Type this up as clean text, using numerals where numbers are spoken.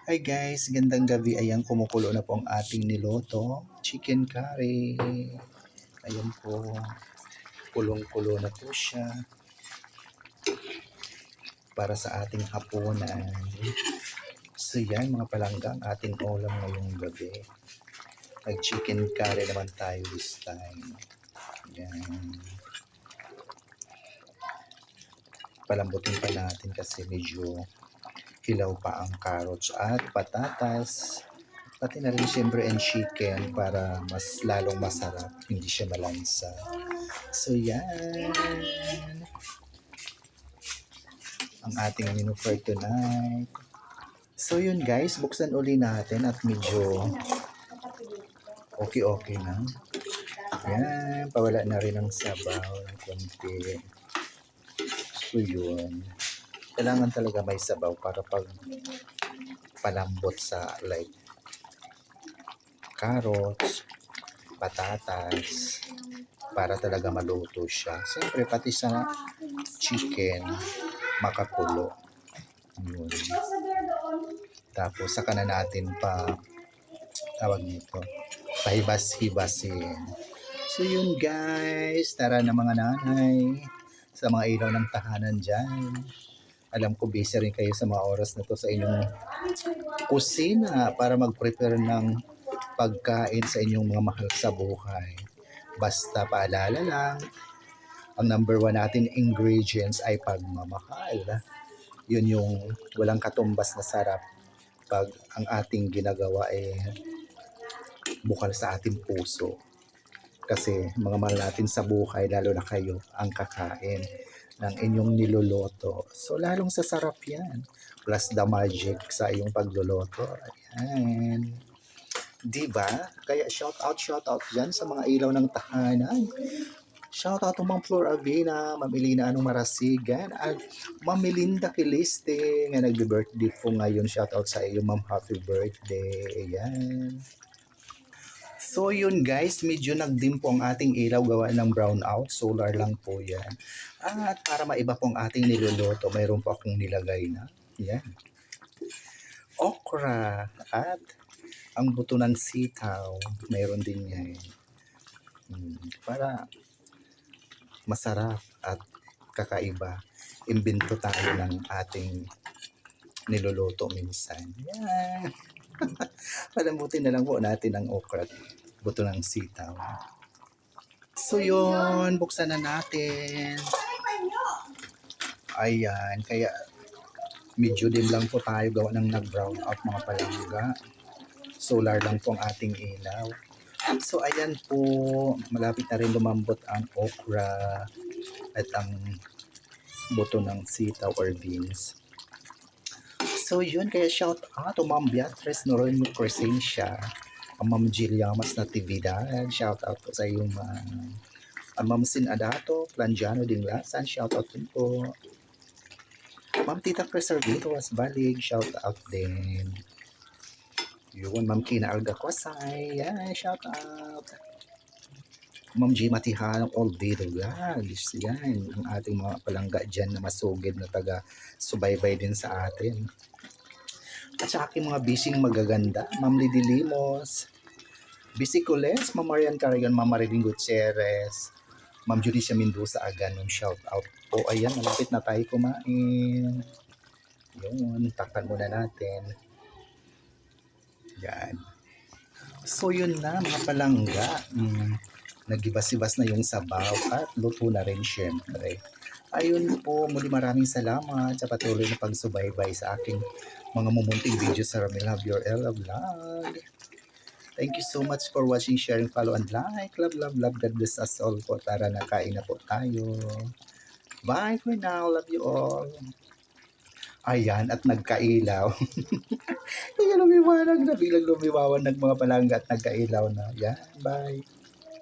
Hi guys, gandang gabi. Ayan, kumukulo na po ang ating niloto. Chicken curry. Ayan po, kulong-kulo na po siya para sa ating hapunan. So yan mga palangga, ang ating ulam ngayong gabi. Nag-chicken curry naman tayo this time. Ayan. Palambutin pa natin kasi medyo hilaw pa ang carrots at patatas. Pati na rin siyempre and chicken para mas lalong masarap, hindi siya malansa. So yan, ang ating menu for tonight. So yun guys, buksan uli natin at medyo okay na. Yan, pawala na rin ang sabaw ng konti. So yun, kailangan talaga may sabaw para pag palambot sa like carrots, patatas, para talaga maluto siya. Siyempre, pati sa chicken, makakulo. Yun. Tapos, saka na natin tawag nito, pahibas-hibasin. So, yun guys. Tara na mga nanay, sa mga ilaw ng tahanan dyan. Alam ko, busy rin kayo sa mga oras na to sa inyong kusina para mag-prepare ng pagkain sa inyong mga mahal sa buhay. Basta paalala lang, ang number one natin ingredients ay pagmamahal. Yun yung walang katumbas na sarap pag ang ating ginagawa ay bukal sa ating puso. Kasi mga mahal natin sa buhay, lalo na kayo, ang kakain ng inyong niluluto. So lalong sasarap yan. Plus the magic sa iyong pagluluto. Ayan. Diba? Kaya shout out dyan sa mga ilaw ng tahanan. Shout out to Ma'am Flor Avina, Ma'am Elina Anong Marasigan, at Ma'am Melinda Kiliste, nga nag-birthday po ngayon. Shout out sa iyo, Ma'am. Happy birthday. Ayan. So yun guys, medyo nagdim po ang ating ilaw gawa ng brownout. Solar lang po yan. At para maiba po ang ating niluluto, mayroon po akong nilagay na. Yan. Okra at ang buto ng sitaw, mayroon din yan. Para masarap at kakaiba, imbento tayo ng ating niluluto minsan. Yan. Palambutin na lang po natin ang okra at buto ng sitaw. So yun, buksan na natin. Ayan, kaya medyo dim lang po tayo gawa ng nag-brown out mga palangga. Solar lang po ang ating ilaw. So ayan po, malapit na rin lumambot ang okra at ang buto ng sitaw or beans. So yun, kaya shout out to Ma'am Beatrice Noronio Crescencia, ang Ma'am Giliamas Natividad, shout out po sa iyo Ma'am. Ang Ma'am Sin Adato, Planjano Dinglasan, shout out din po. Ma'am Tita Preservito Wasbalig, shout out din. Yun, Ma'am Kina Alga Kwasay. Yan, shout out. Ma'am G. Matihan, All Video Vlogs. Yan, ang ating mga palangga dyan na masugid na taga-subaybay din sa atin. At sa aking mga bising magaganda, Ma'am Lidy Limos, Bisi Cules, Ma'am Marian Carrigan, Ma'am Marilyn Gutierrez, Ma'am Judicia Mendoza Aganon, shout out po. Ayan, malapit na tayo kumain. Yun, takpan muna natin. Yan. So yun na mga palangga. Nagibas-ibas na yung sabaw at luto na rin syempre. Ayun po, muli maraming salamat sa patuloy na pagsubaybay sa aking mga mumunting videos sa Rami Love Your Ella Vlog. Thank you so much for watching, sharing, follow, and like. Love, love, love. God bless us all po. Tara na, kain na po tayo. Bye for now. Love you all. Ayan, at nagkailaw. Kaya lumiwanag na, biglang lumiwawan ng mga palangga at nagkailaw na. Yan, bye.